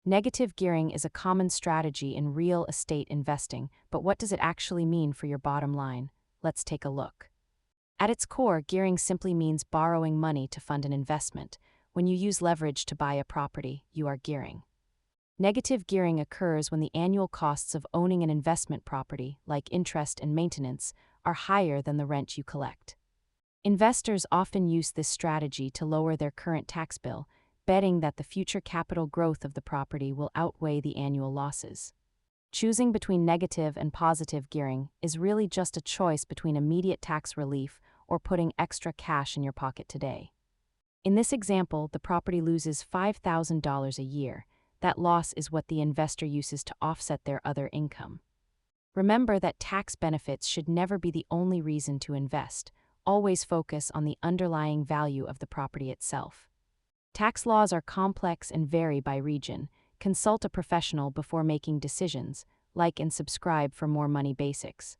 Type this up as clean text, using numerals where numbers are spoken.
Negative gearing is a common strategy in real estate investing, but what does it actually mean for your bottom line? Let's take a look. At its core, gearing simply means borrowing money to fund an investment. When you use leverage to buy a property, you are gearing. Negative gearing occurs when the annual costs of owning an investment property, like interest and maintenance, are higher than the rent you collect. Investors often use this strategy to lower their current tax bill, betting that the future capital growth of the property will outweigh the annual losses. Choosing between negative and positive gearing is really just a choice between immediate tax relief or putting extra cash in your pocket today. In this example, the property loses $5,000 a year. That loss is what the investor uses to offset their other income. Remember that tax benefits should never be the only reason to invest. Always focus on the underlying value of the property itself. Tax laws are complex and vary by region. Consult a professional before making decisions. Like and subscribe for more money basics.